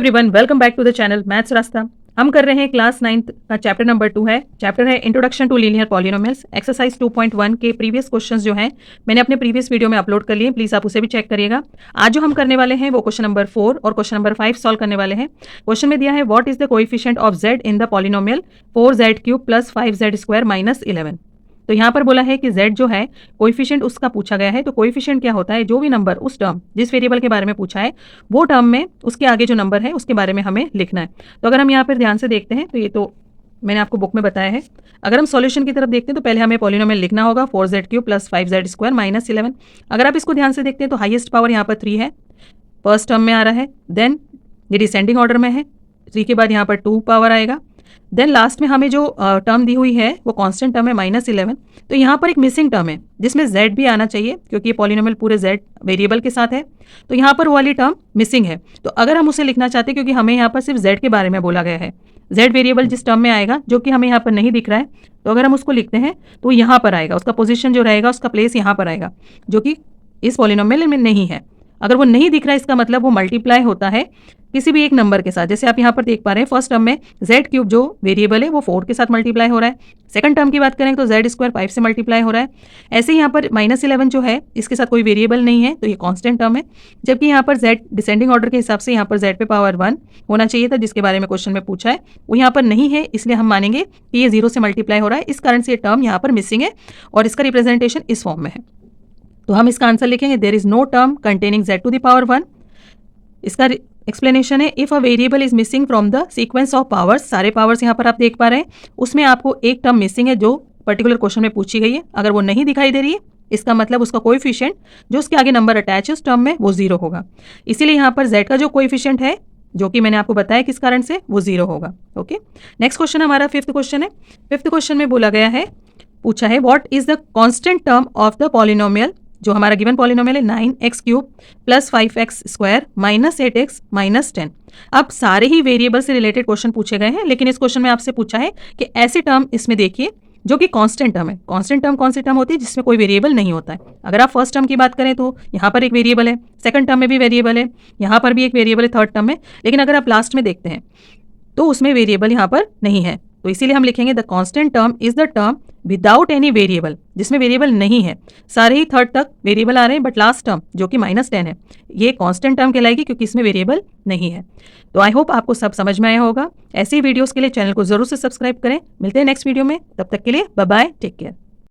Everyone, welcome back to the channel maths रास्ता। हम कर रहे हैं क्लास 9th का चैप्टर नंबर 2 है। चैप्टर है introduction to linear polynomials. Exercise 2.1 के प्रीवियस क्वेश्चंस जो हैं मैंने अपने प्रीवियस वीडियो में अपलोड कर लिए, प्लीज आप उसे भी चेक करिएगा। आज जो हम करने वाले हैं वो क्वेश्चन नंबर 4 और क्वेश्चन नंबर 5 सॉल्व करने वाले हैं। क्वेश्चन में दिया है what is the coefficient of z in the polynomial 4z³ + 5z² - 11। तो यहाँ पर बोला है कि z जो है कोएफिशिएंट उसका पूछा गया है। तो कोएफिशिएंट क्या होता है? जो भी नंबर उस टर्म जिस वेरिएबल के बारे में पूछा है वो टर्म में उसके आगे जो नंबर है उसके बारे में हमें लिखना है। तो अगर हम यहाँ पर ध्यान से देखते हैं तो ये तो मैंने आपको बुक में बताया है। अगर हम सॉल्यूशन की तरफ देखते हैं तो पहले हमें पॉलिनोमियल लिखना होगा 4z³ + 5z² - 11। अगर आप इसको ध्यान से देखते हैं तो हाईएस्ट पावर यहाँ पर 3 है, फर्स्ट टर्म में आ रहा है। देन ये डिसेंडिंग ऑर्डर में है, 3 के बाद यहाँ पर 2 पावर आएगा। देन लास्ट में हमें जो टर्म दी हुई है वो कांस्टेंट टर्म है -11। तो यहाँ पर एक मिसिंग टर्म है जिसमें z भी आना चाहिए क्योंकि ये पॉलिनोमियल पूरे z वेरिएबल के साथ है। तो यहाँ पर वो वाली टर्म मिसिंग है। तो अगर हम उसे लिखना चाहते हैं क्योंकि हमें यहाँ पर सिर्फ z के बारे में बोला गया है, z वेरिएबल जिस टर्म में आएगा जो कि हमें यहाँ पर नहीं दिख रहा है, तो अगर हम उसको लिखते हैं तो यहाँ पर आएगा, उसका पोजिशन जो रहेगा उसका प्लेस यहाँ पर आएगा जो कि इस पॉलिनोमियल में नहीं है। अगर वो नहीं दिख रहा है इसका मतलब वो मल्टीप्लाई होता है किसी भी एक नंबर के साथ। जैसे आप यहाँ पर देख पा रहे हैं फर्स्ट टर्म में z³ जो वेरिएबल है वो 4 के साथ मल्टीप्लाई हो रहा है। सेकंड टर्म की बात करें तो z² 5 से मल्टीप्लाई हो रहा है। ऐसे ही यहाँ पर -11 जो है इसके साथ कोई वेरिएबल नहीं है तो ये कांस्टेंट टर्म है। जबकि यहाँ पर z डिसेंडिंग ऑर्डर के हिसाब से यहाँ पर z पे पावर 1 होना चाहिए था जिसके बारे में क्वेश्चन में पूछा है, वो यहाँ पर नहीं है, इसलिए हम मानेंगे कि ये 0 से मल्टीप्लाई हो रहा है। इस कारण से ये टर्म यहाँ पर मिसिंग है और इसका रिप्रेजेंटेशन इस फॉर्म में है। तो हम इसका आंसर लिखेंगे there is no term containing z⁻1। इसका एक्सप्लेनेशन है if a variable is missing from the sequence of powers, सारे पावर्स यहाँ पर आप देख पा रहे हैं, उसमें आपको एक टर्म मिसिंग है जो पर्टिकुलर क्वेश्चन में पूछी गई है। अगर वो नहीं दिखाई दे रही है इसका मतलब उसका कोएफिशिएंट जो उसके आगे नंबर अटैच है उस टर्म में वो 0 होगा। इसीलिए यहाँ पर z का जो कोएफिशिएंट है जो कि मैंने आपको बताया किस कारण से वो 0 होगा। ओके, नेक्स्ट क्वेश्चन हमारा 5th क्वेश्चन है। 5th क्वेश्चन में बोला गया है, पूछा है what is the constant term of the polynomial, जो हमारा गिवन पॉलिनोमियल है 9x³ + 5x² - 8x - 10। अब सारे ही वेरिएबल से रिलेटेड क्वेश्चन पूछे गए हैं, लेकिन इस क्वेश्चन में आपसे पूछा है कि ऐसे टर्म इसमें देखिए जो कि कांस्टेंट टर्म है। कांस्टेंट टर्म कौन सी टर्म होती है? जिसमें कोई वेरिएबल नहीं होता है। अगर आप फर्स्ट टर्म की बात करें तो यहाँ पर एक वेरिएबल है, सेकंड टर्म में भी वेरिएबल है, यहाँ पर भी एक वेरिएबल है थर्ड टर्म में, लेकिन अगर आप लास्ट में देखते हैं तो उसमें वेरिएबल यहाँ पर नहीं है। तो इसीलिए हम लिखेंगे the constant term is the term without any variable, जिसमें वेरिएबल नहीं है। सारे ही थर्ड तक वेरिएबल आ रहे हैं बट लास्ट टर्म जो कि -10 है ये कांस्टेंट टर्म कहलाएगी क्योंकि इसमें वेरिएबल नहीं है। तो आई होप आपको सब समझ में आया होगा। ऐसे ही वीडियोस के लिए चैनल को जरूर से सब्सक्राइब करें। मिलते हैं नेक्स्ट वीडियो में, तब तक के लिए बाय बाय, टेक केयर।